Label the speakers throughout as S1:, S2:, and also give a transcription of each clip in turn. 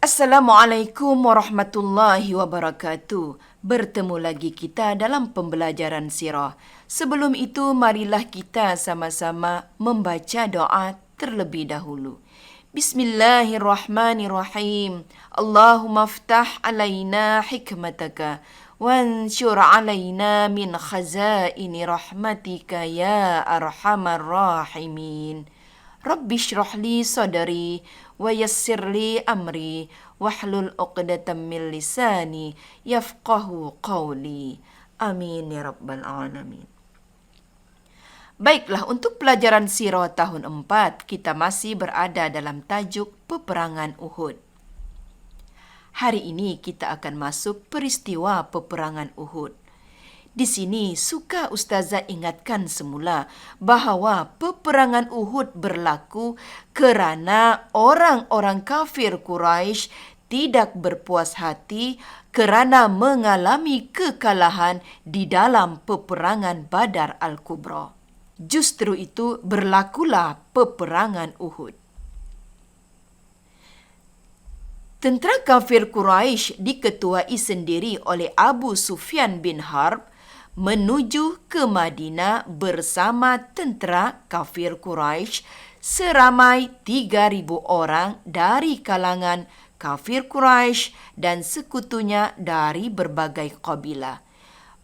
S1: Assalamualaikum warahmatullahi wabarakatuh. Bertemu lagi kita dalam pembelajaran sirah. Sebelum itu, marilah kita sama-sama membaca doa terlebih dahulu. Bismillahirrahmanirrahim. Allahumma ftah alaina hikmataka wanshur alaina min khazaini rahmatika ya arhamar rahimin. Rabbi shrah li sadri wa yassir li amri wahlul 'uqdatam min lisani yafqahu qawli. Amin ya rabbal alamin. Baiklah, untuk pelajaran sirah tahun 4, kita masih berada dalam tajuk peperangan Uhud. Hari ini kita akan masuk peristiwa peperangan Uhud. Di sini suka Ustazah ingatkan semula bahawa peperangan Uhud berlaku kerana orang-orang kafir Quraisy tidak berpuas hati kerana mengalami kekalahan di dalam peperangan Badar Al-Kubra. Justru itu berlakulah peperangan Uhud. Tentera kafir Quraisy diketuai sendiri oleh Abu Sufyan bin Harb menuju ke Madinah bersama tentera kafir Quraisy seramai 3,000 orang dari kalangan kafir Quraisy dan sekutunya dari berbagai kabilah.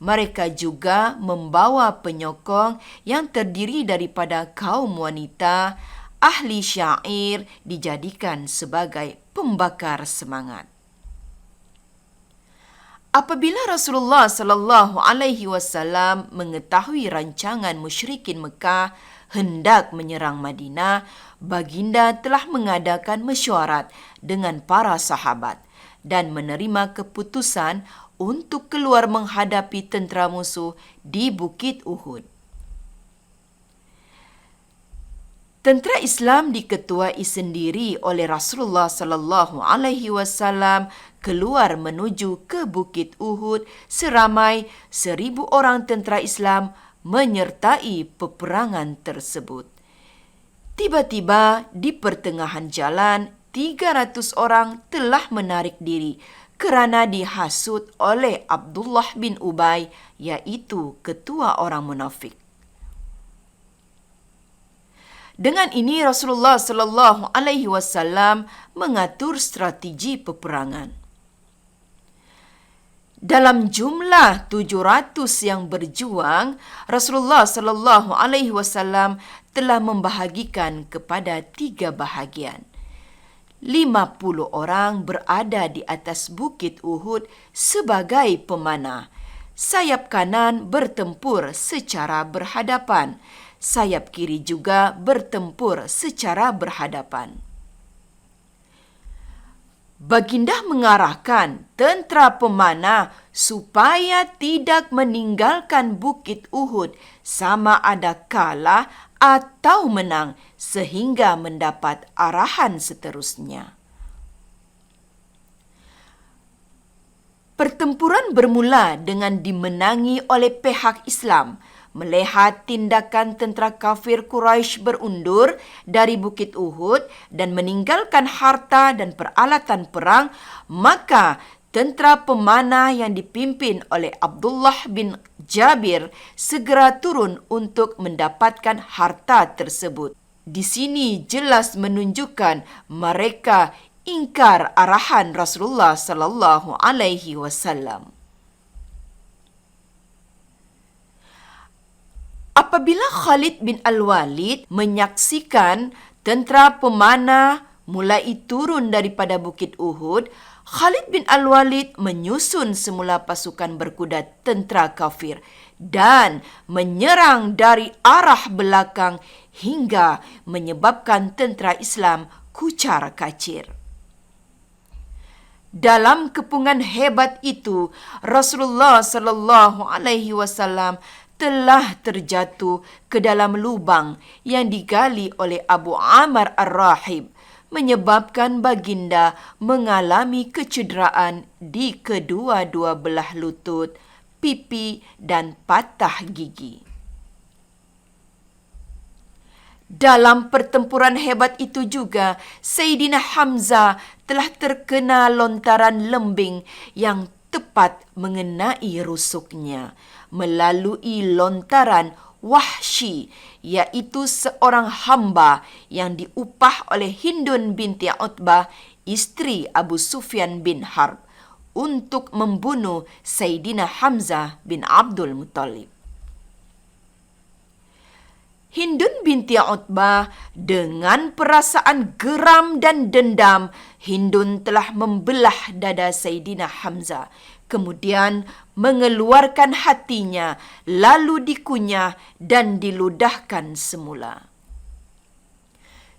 S1: Mereka juga membawa penyokong yang terdiri daripada kaum wanita, ahli syair dijadikan sebagai pembakar semangat. Apabila Rasulullah sallallahu alaihi wasallam mengetahui rancangan musyrikin Mekah hendak menyerang Madinah, baginda telah mengadakan mesyuarat dengan para sahabat dan menerima keputusan untuk keluar menghadapi tentera musuh di Bukit Uhud. Tentera Islam diketuai sendiri oleh Rasulullah sallallahu alaihi wasallam keluar menuju ke Bukit Uhud seramai 1,000 orang tentera Islam menyertai peperangan tersebut. Tiba-tiba di pertengahan jalan 300 orang telah menarik diri kerana dihasut oleh Abdullah bin Ubay, iaitu ketua orang munafik. Dengan ini Rasulullah sallallahu alaihi wasallam mengatur strategi peperangan. Dalam jumlah 700 yang berjuang, Rasulullah sallallahu alaihi wasallam telah membahagikan kepada 3 bahagian. 50 orang berada di atas Bukit Uhud sebagai pemanah. Sayap kanan bertempur secara berhadapan. Sayap kiri juga bertempur secara berhadapan. Baginda mengarahkan tentera pemanah supaya tidak meninggalkan Bukit Uhud sama ada kalah atau menang sehingga mendapat arahan seterusnya. Pertempuran bermula dengan dimenangi oleh pihak Islam. Melihat tindakan tentera kafir Quraisy berundur dari Bukit Uhud dan meninggalkan harta dan peralatan perang, maka tentera pemanah yang dipimpin oleh Abdullah bin Jabir segera turun untuk mendapatkan harta tersebut. Di sini jelas menunjukkan mereka ingkar arahan Rasulullah sallallahu alaihi wasallam. Apabila Khalid bin Al-Walid menyaksikan tentera pemanah mulai turun daripada Bukit Uhud, Khalid bin Al-Walid menyusun semula pasukan berkuda tentera kafir dan menyerang dari arah belakang hingga menyebabkan tentera Islam kucar kacir. Dalam kepungan hebat itu, Rasulullah sallallahu alaihi wasallam telah terjatuh ke dalam lubang yang digali oleh Abu Amr Ar-Rahib, menyebabkan baginda mengalami kecederaan di kedua-dua belah lutut, pipi dan patah gigi. Dalam pertempuran hebat itu juga, Sayyidina Hamzah telah terkena lontaran lembing yang tepat mengenai rusuknya melalui lontaran Wahsy, iaitu seorang hamba yang diupah oleh Hindun binti Utbah, isteri Abu Sufyan bin Harb, untuk membunuh Sayyidina Hamzah bin Abdul Muttalib. Hindun binti Utbah dengan perasaan geram dan dendam, Hindun telah membelah dada Sayyidina Hamzah, kemudian mengeluarkan hatinya, lalu dikunyah dan diludahkan semula.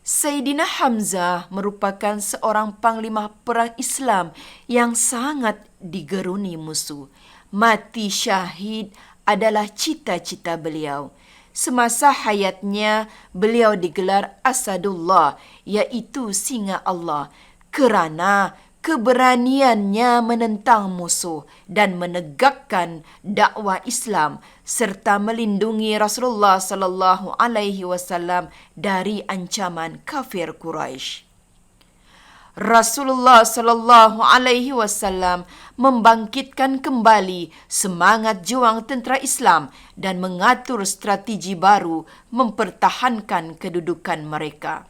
S1: Sayyidina Hamzah merupakan seorang panglima perang Islam yang sangat digeruni musuh. Mati syahid adalah cita-cita beliau. Semasa hayatnya, beliau digelar Asadullah, iaitu singa Allah, kerana keberaniannya menentang musuh dan menegakkan dakwah Islam serta melindungi Rasulullah sallallahu alaihi wasallam dari ancaman kafir Quraisy. Rasulullah sallallahu alaihi wasallam membangkitkan kembali semangat juang tentera Islam dan mengatur strategi baru mempertahankan kedudukan mereka.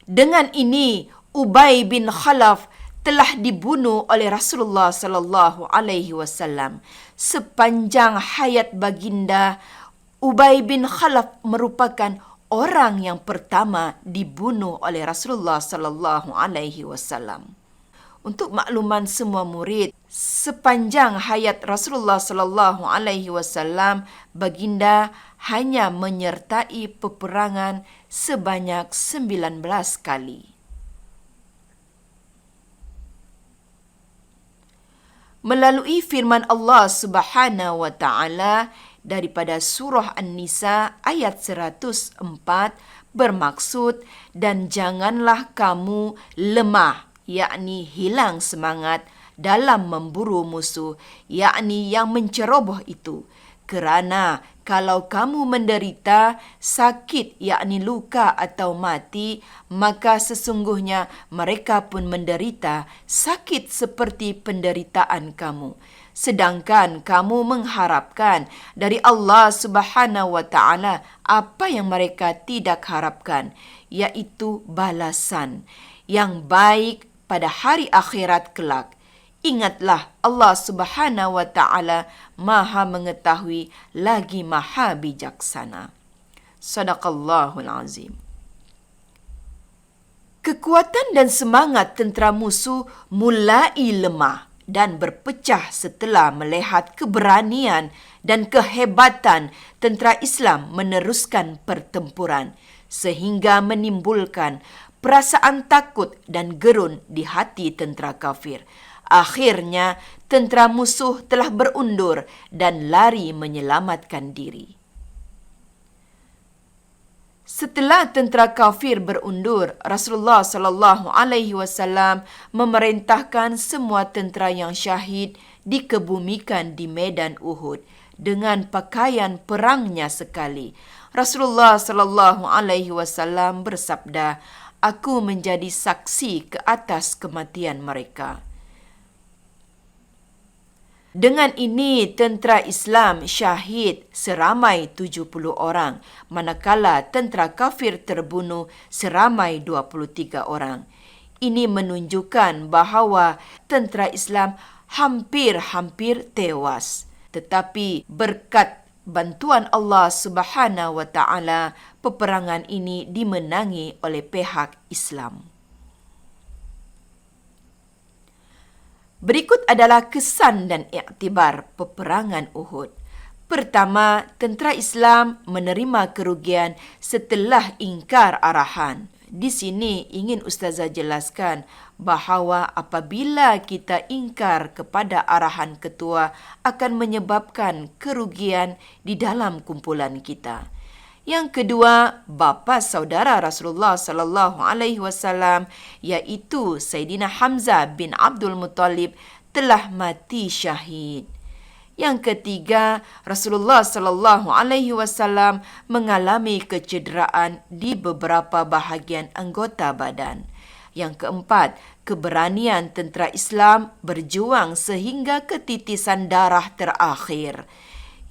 S1: Dengan ini, Ubay bin Khalaf telah dibunuh oleh Rasulullah sallallahu alaihi wasallam. Sepanjang hayat baginda, Ubay bin Khalaf merupakan orang yang pertama dibunuh oleh Rasulullah sallallahu alaihi wasallam. Untuk makluman semua murid, sepanjang hayat Rasulullah sallallahu alaihi wasallam, baginda hanya menyertai peperangan sebanyak 19 kali. Melalui firman Allah Subhanahu wa taala daripada surah An-Nisa ayat 104 bermaksud, dan janganlah kamu lemah, yakni hilang semangat dalam memburu musuh, yakni yang menceroboh itu. Kerana kalau kamu menderita sakit, yakni luka atau mati, maka sesungguhnya mereka pun menderita sakit seperti penderitaan kamu. Sedangkan kamu mengharapkan dari Allah Subhanahu wa taala apa yang mereka tidak harapkan, iaitu balasan yang baik pada hari akhirat kelak. Ingatlah, Allah Subhanahu wa taala Maha mengetahui lagi Maha bijaksana. Sadaqallahul azim. Kekuatan dan semangat tentera musuh mulai lemah dan berpecah setelah melihat keberanian dan kehebatan tentera Islam meneruskan pertempuran, sehingga menimbulkan perasaan takut dan gerun di hati tentera kafir. Akhirnya, tentera musuh telah berundur dan lari menyelamatkan diri. Setelah tentera kafir berundur, Rasulullah sallallahu alaihi wasallam memerintahkan semua tentera yang syahid dikebumikan di medan Uhud dengan pakaian perangnya sekali. Rasulullah sallallahu alaihi wasallam bersabda, "Aku menjadi saksi ke atas kematian mereka." Dengan ini, tentera Islam syahid seramai 70 orang, manakala tentera kafir terbunuh seramai 23 orang. Ini menunjukkan bahawa tentera Islam hampir-hampir tewas. Tetapi berkat bantuan Allah Subhanahu wa taala, peperangan ini dimenangi oleh pihak Islam. Berikut adalah kesan dan iktibar peperangan Uhud. Pertama, tentera Islam menerima kerugian setelah ingkar arahan. Di sini ingin Ustazah jelaskan bahawa apabila kita ingkar kepada arahan ketua akan menyebabkan kerugian di dalam kumpulan kita. Yang kedua, bapa saudara Rasulullah sallallahu alaihi wasallam, iaitu Sayyidina Hamzah bin Abdul Muttalib, telah mati syahid. Yang ketiga, Rasulullah sallallahu alaihi wasallam mengalami kecederaan di beberapa bahagian anggota badan. Yang keempat, keberanian tentera Islam berjuang sehingga ketitisan darah terakhir.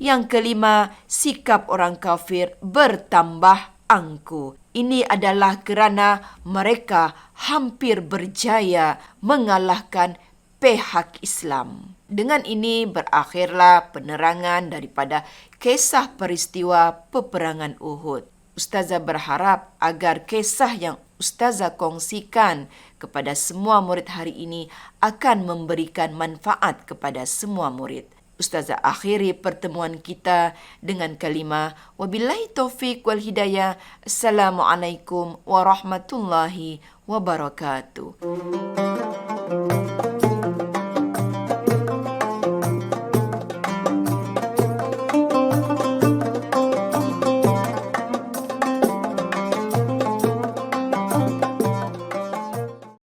S1: Yang kelima, sikap orang kafir bertambah angkuh. Ini adalah kerana mereka hampir berjaya mengalahkan pihak Islam. Dengan ini berakhirlah penerangan daripada kisah peristiwa peperangan Uhud. Ustazah berharap agar kisah yang Ustazah kongsikan kepada semua murid hari ini akan memberikan manfaat kepada semua murid. Ustazah akhiri pertemuan kita dengan kalimah wabillahi taufiq wal hidayah. Assalamualaikum warahmatullahi wabarakatuh.